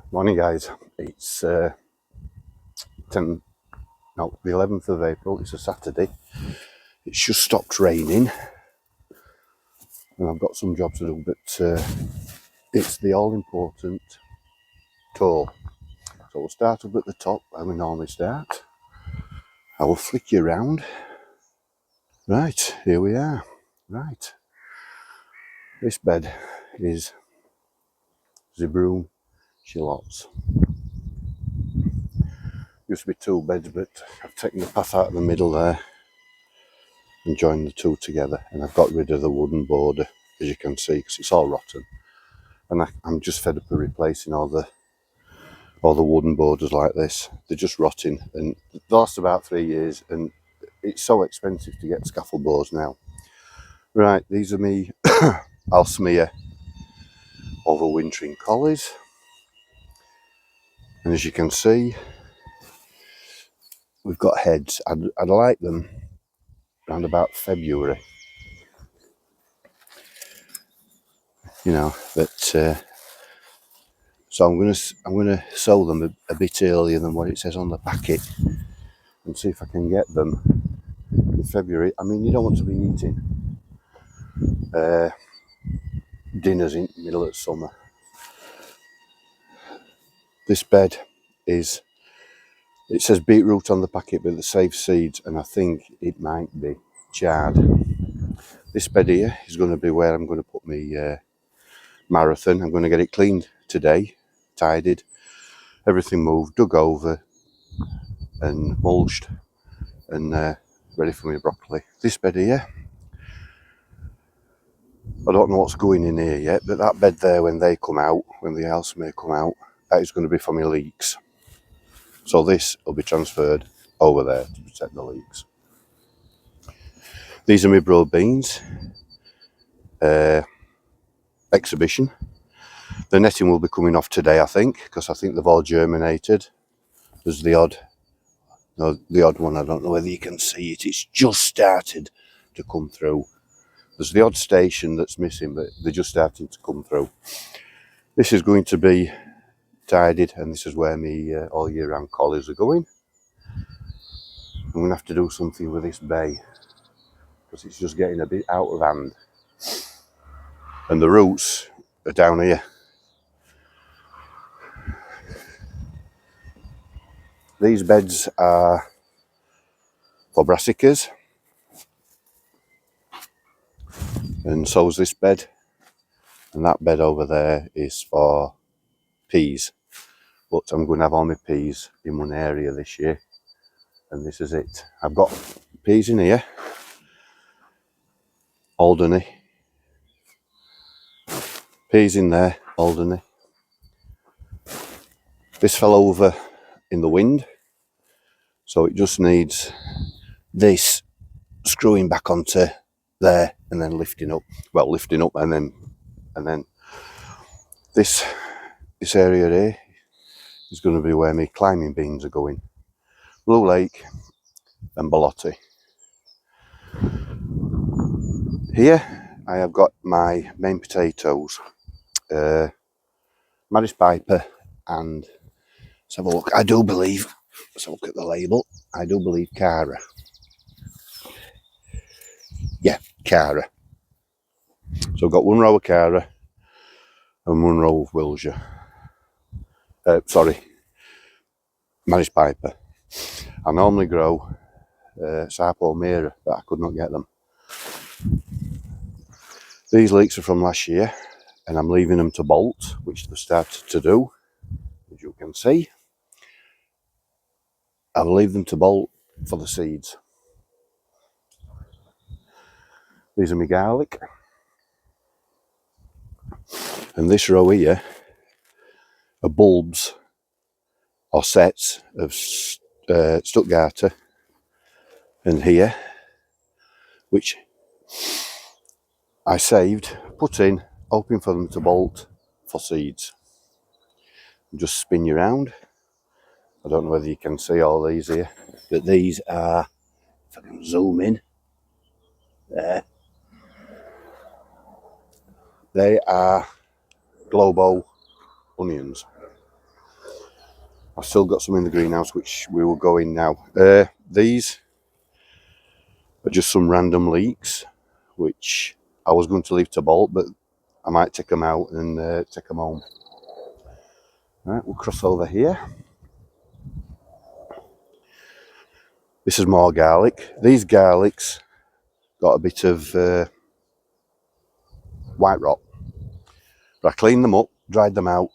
Morning guys, it's the 11th of April, it's a Saturday. It's just stopped raining and I've got some jobs to do, but it's the all important tour. So we'll start up at the top where we normally start. I will flick you around. Right, here we are. Right, this bed is Zerbroom Shallots. Used to be two beds, but I've taken the path out of the middle there and joined the two together, and I've got rid of the wooden border, as you can see, because it's all rotten. And I'm just fed up of replacing all the wooden borders like this. They're just rotting, and they last about 3 years, and it's so expensive to get scaffold boards now. Right, these are me Aalsmeer overwintering collies, and as you can see, we've got heads. I'd like them around about February, you know, but so I'm gonna sow them a bit earlier than what it says on the packet, and see if I can get them in February. I mean, you don't want to be eating dinners in the middle of summer. This bed is, it says beetroot on the packet, but the safe seeds, and I think it might be chard. This bed here is going to be where I'm going to put my marathon. I'm going to get it cleaned today, tidied, everything moved, dug over and mulched, and ready for my broccoli. This bed here, I don't know what's going in here yet, but that bed there, when they come out, when the Aalsmeer come out, that is going to be for my leeks. So this will be transferred over there to protect the leeks. These are my broad beans exhibition. The netting will be coming off today, I think, because I think they've all germinated. There's the odd one, I don't know whether you can see it, it's just started to come through. There's the odd station that's missing, but they're just starting to come through. This is going to be tidied, and this is where my all year round collies are going. I'm going to have to do something with this bay, because it's just getting a bit out of hand. And the roots are down here. These beds are for brassicas, and so is this bed. And that bed over there is for peas. But I'm going to have all my peas in one area this year, and this is it. I've got peas in here, Alderney, peas in there, Alderney. This fell over in the wind, so it just needs this screwing back onto there and then lifting up. Well, lifting up and then this area here is going to be where my climbing beans are going. Blue Lake and Bolotti. Here I have got my main potatoes, Maris Piper, and let's have a look. I do believe, let's look at the label, I do believe Cara. Yeah, Cara. So I've got one row of Cara and one row of Wilshire. Maris Piper. I normally grow Sarpo Mira, but I could not get them. These leeks are from last year, and I'm leaving them to bolt, which they've started to do, as you can see. I'll leave them to bolt for the seeds. These are my garlic. And this row here are bulbs or sets of Stuttgarter, and here, which I saved, put in, hoping for them to bolt for seeds. Just spin you around. I don't know whether you can see all these here, but these are, if I can zoom in, there. They are Globo onions. I've still got some in the greenhouse which we will go in now. These are just some random leeks which I was going to leave to bolt, but I might take them out and take them home. Right, we'll cross over here. This is more garlic. These garlics got a bit of white rot, but I cleaned them up, dried them out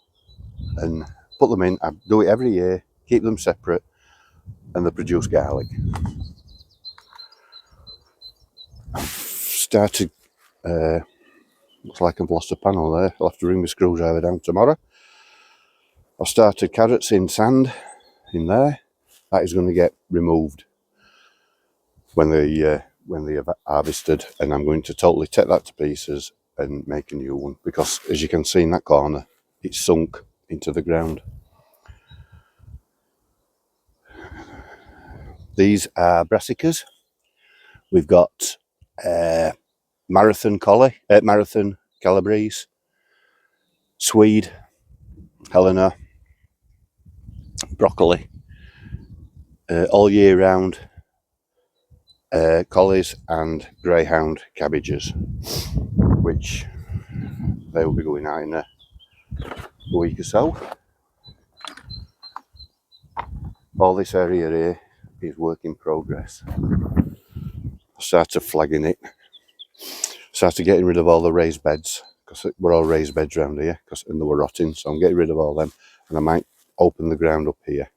and put them in. I do it every year, keep them separate, and they produce garlic. I've started, looks like I've lost a panel there. I'll have to bring my screwdriver down tomorrow. I've started carrots in sand in there. That is going to get removed when they are harvested, and I'm going to totally take that to pieces and make a new one, because as you can see in that corner, it's sunk into the ground. These are brassicas. We've got Marathon Calabrese, Swede, Helena, broccoli, all year round, collies and greyhound cabbages, which they will be going out in a week or so. All this area here is work in progress. I started flagging it, started getting rid of all the raised beds, because we're all raised beds around here, and they were rotting, so I'm getting rid of all them, and I might open the ground up here.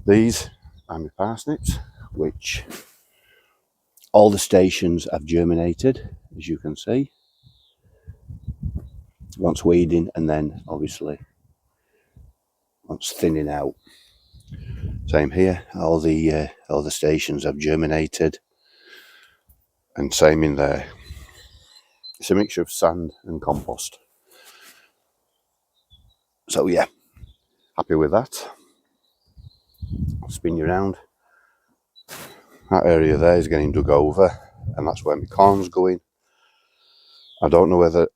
These are my parsnips, which all the stations have germinated, as you can see. Once weeding, and then obviously once thinning out. Same here, all the stations have germinated, and same in there. It's a mixture of sand and compost. So yeah, happy with that. I'll spin you around. That area there is getting dug over, and that's where my corn's going. I don't know whether,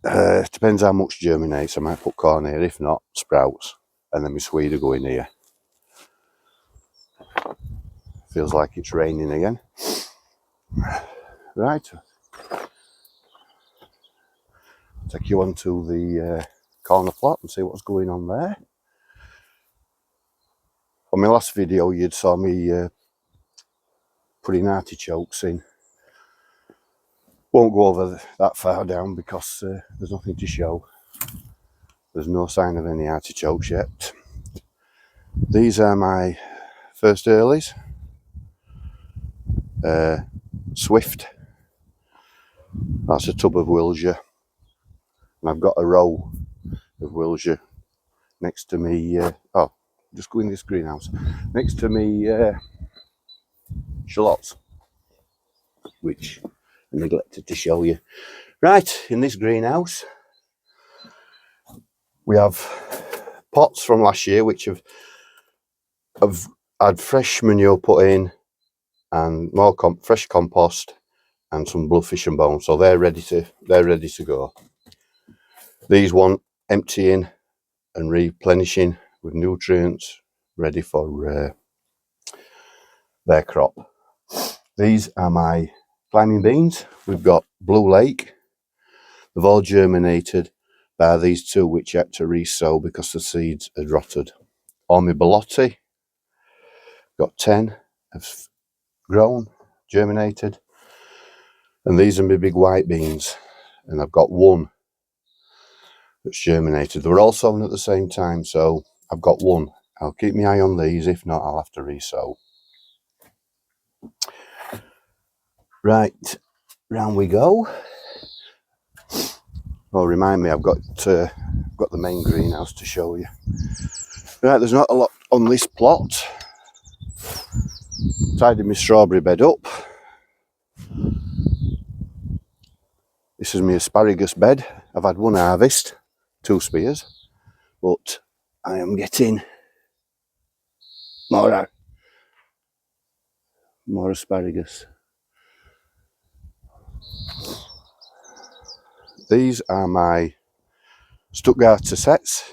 it depends how much germinates. I might put corn here, if not, sprouts, and then my Swede will go in here. Feels like it's raining again. Right, take you on to the corner plot and see what's going on there. On my last video you'd saw me putting artichokes in. Won't go over that far down because there's nothing to show. There's no sign of any artichokes yet. These are my first earlies. Swift. That's a tub of Wilshire. And I've got a row of Wilshire next to me. Just go in this greenhouse. Next to me shallots, which I neglected to show you. Right, in this greenhouse we have pots from last year which have had fresh manure put in and more fresh compost and some bloodfish and bones, so they're ready to go. These want emptying and replenishing with nutrients, ready for their crop. These are my climbing beans. We've got Blue Lake. They've all germinated, bar these two which had to resow because the seeds had rotted. All my Belotti, got 10, have grown, germinated. And these are my big white beans, and I've got one that's germinated. They were all sown at the same time, so I've got one. I'll keep my eye on these, if not I'll have to resow. Right, round we go. Oh, remind me, I've got the main greenhouse to show you. Right, there's not a lot on this plot. Tidied my strawberry bed up. This is my asparagus bed. I've had one harvest, 2 spears, but I am getting more asparagus. These are my Stuttgarter sets.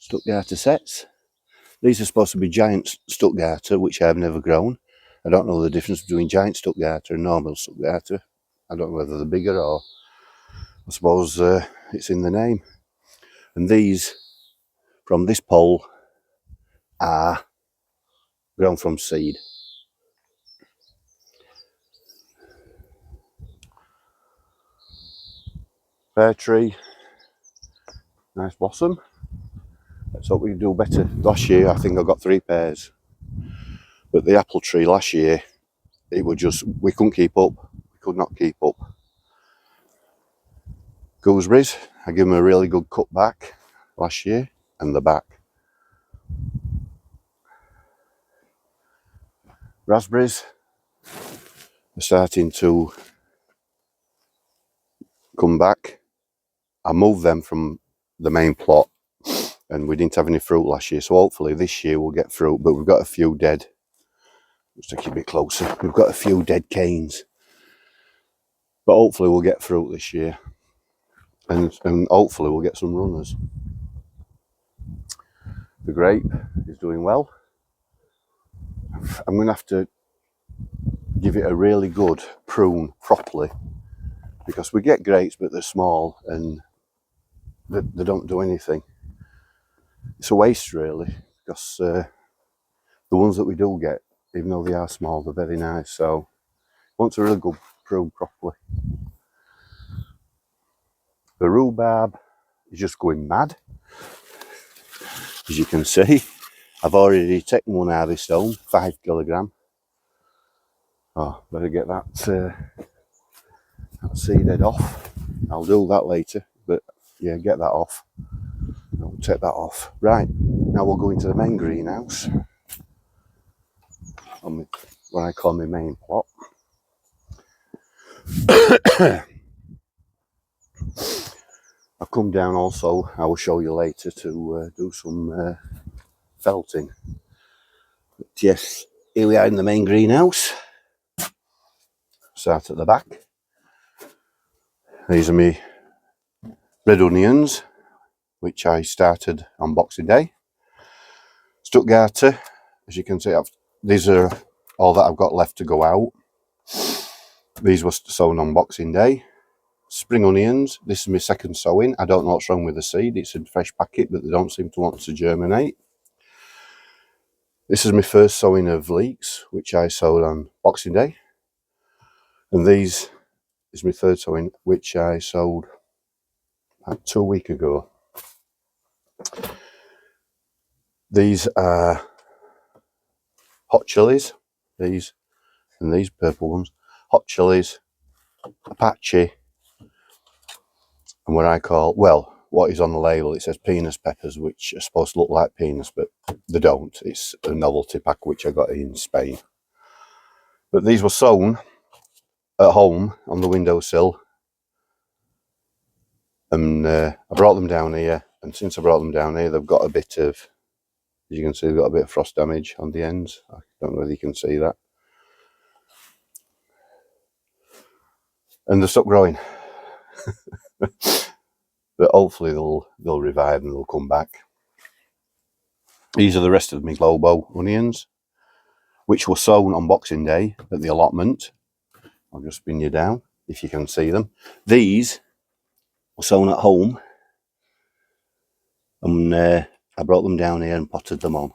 Stuttgarter sets. These are supposed to be giant Stuttgarter, which I've never grown. I don't know the difference between giant Stuttgarter and normal Stuttgarter. I don't know whether they're bigger or I suppose it's in the name. And these from this pole are grown from seed. Pear tree, nice blossom. Let's hope we do better. Last year I think I got 3 pairs. But the apple tree last year, it was just, we couldn't keep up. We could not keep up. Gooseberries, I gave them a really good cut back last year, and the back. Raspberries are starting to come back. I moved them from the main plot and we didn't have any fruit last year, so hopefully this year we'll get fruit, but we've got a few dead. Just to keep it closer, we've got a few dead canes, but hopefully we'll get fruit this year, and hopefully we'll get some runners. The grape is doing well. I'm going to have to give it a really good prune properly, because we get grapes but they're small and they don't do anything. It's a waste really, because the ones that we do get, even though they are small, they're very nice. So once a really good prune properly. The rhubarb is just going mad, as you can see. I've already taken one harvest home, 5 kilogram. Oh, better get that seed head off. I'll do that later, but yeah, get that off. I'll take that off. Right, now we'll go into the main greenhouse, on what I call my main plot. I've come down also, I will show you later, to do some felting. But yes, here we are in the main greenhouse. Start at the back. These are my red onions, which I started on Boxing Day. Stuttgarter, as you can see, these are all that I've got left to go out. These were sown on Boxing Day. Spring onions, this is my second sowing. I don't know what's wrong with the seed. It's a fresh packet, but they don't seem to want to germinate. This is my first sowing of leeks, which I sowed on Boxing Day. And these is my third sowing, which I sowed about 2 weeks ago. These are hot chilies, these and these purple ones. Hot chilies, Apache, and what I call, well, what is on the label, it says penis peppers, which are supposed to look like penis, but they don't. It's a novelty pack which I got in Spain. But these were sown at home on the windowsill, and I brought them down here, and since I brought them down here, they've got a bit of, as you can see, they've got a bit of frost damage on the ends. I don't know whether you can see that. And they've stopped growing. But hopefully they'll revive and they'll come back. These are the rest of my Globo onions, which were sown on Boxing Day at the allotment. I'll just spin you down if you can see them. These were sown at home, and I brought them down here and potted them on,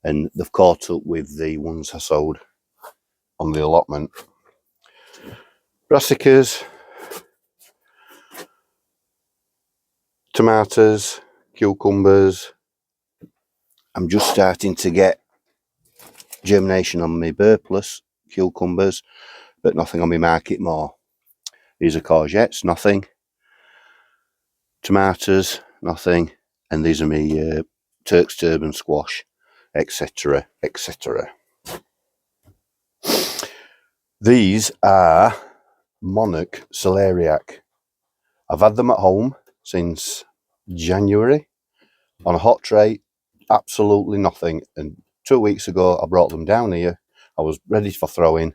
and they've caught up with the ones I sowed on the allotment. Brassicas, tomatoes, cucumbers. I'm just starting to get germination on my Burplus cucumbers, but nothing on my Market More. These are courgettes, nothing. Tomatoes, nothing. And these are my Turk's turban squash, etc., etc. These are Monarch Celeriac. I've had them at home since January on a hot tray, absolutely nothing. And 2 weeks ago I brought them down here. I was ready for throwing,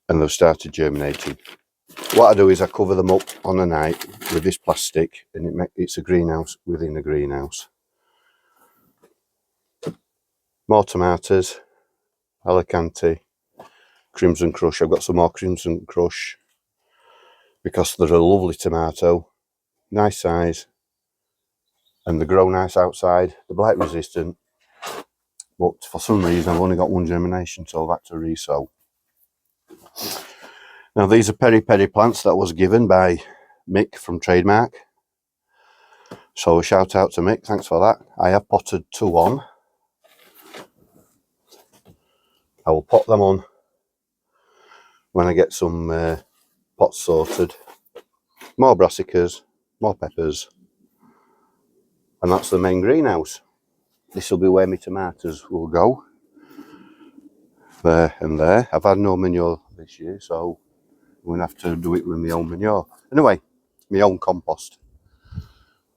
and they've started germinating. What I do is I cover them up on a night with this plastic, and it's a greenhouse within a greenhouse. More tomatoes, Alicante, Crimson Crush. I've got some more Crimson Crush because they're a lovely tomato, nice size, and they grow nice outside. They're blight resistant, but for some reason I've only got one germination, so I've had to resow. Now these are peri peri plants that was given by Mick from Trademark. So a shout out to Mick, thanks for that. I have potted 2 on. I will pot them on when I get some pots sorted. More brassicas, more peppers, and that's the main greenhouse. This will be where my tomatoes will go. There and there. I've had no manure this year, so I'm going to have to do it with my own manure. Anyway, my own compost.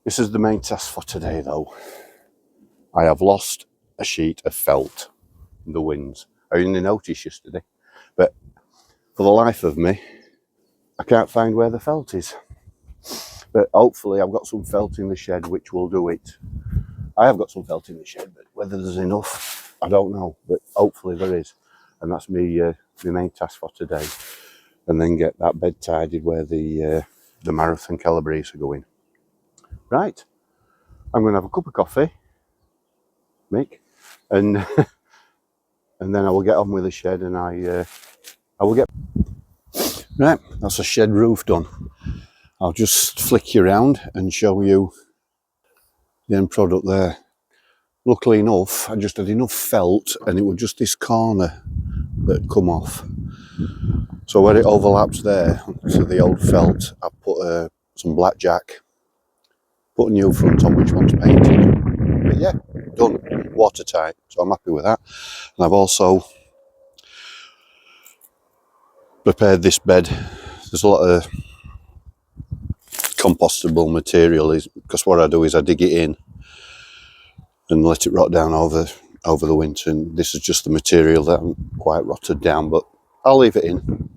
This is the main task for today though. I have lost a sheet of felt in the winds. I only noticed yesterday, but for the life of me, I can't find where the felt is. But hopefully I've got some felt in the shed which will do it. I have got some felt in the shed, but whether there's enough, I don't know. But hopefully there is. And that's my main task for today. And then get that bed tidied where the Marathon Calabrese are going. Right. I'm going to have a cup of coffee, Mick, and and then I will get on with the shed, and I will get... Right, that's a shed roof done. I'll just flick you around and show you the end product there. Luckily enough, I just had enough felt, and it was just this corner that come off. So where it overlaps there to the old felt, I put some blackjack, put a new front on which one's painted. But yeah, done, watertight, so I'm happy with that. And I've also prepared this bed. There's a lot of compostable material, because what I do is I dig it in and let it rot down over the winter, and this is just the material that I'm quite rotted down, but I'll leave it in.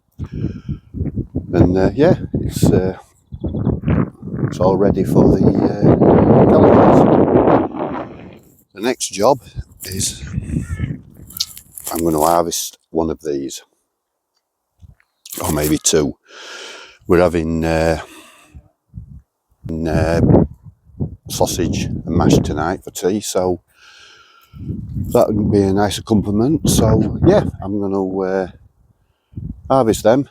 And yeah, it's all ready for the Calabrese. The next job is I'm going to harvest one of these, or maybe 2. We're having sausage and mash tonight for tea, so that would be a nice accompaniment. So yeah, I'm going to harvest them,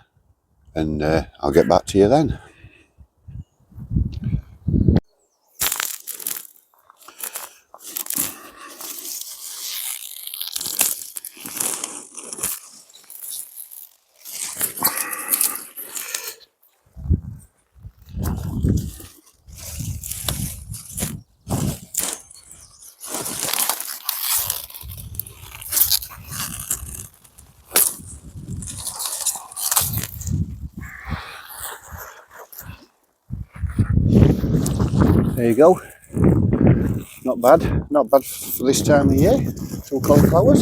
and I'll get back to you then. There you go. Not bad for this time of year. 2 cauliflowers.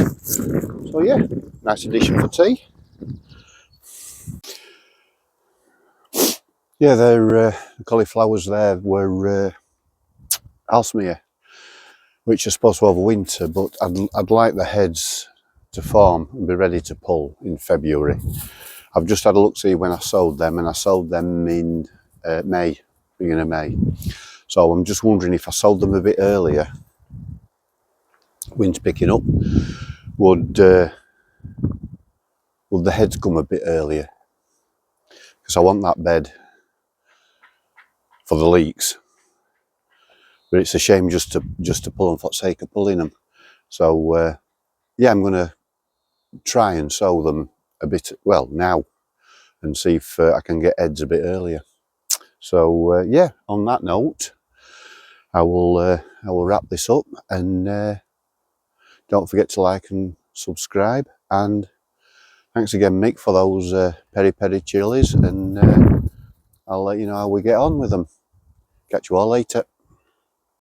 So yeah, nice addition for tea. Yeah, the cauliflowers there were Alsmere, which are supposed to overwinter, but I'd like the heads to form and be ready to pull in February. I've just had a look see when I sowed them, and I sowed them in May, beginning of May. So I'm just wondering if I sowed them a bit earlier, wind's picking up, would the heads come a bit earlier? Because I want that bed for the leeks, but it's a shame just to pull them for the sake of pulling them. So yeah, I'm going to try and sow them a bit, well, now, and see if I can get heads a bit earlier. So yeah, on that note, I will wrap this up, and don't forget to like and subscribe. And thanks again, Mick, for those peri peri chilies, and I'll let you know how we get on with them. Catch you all later.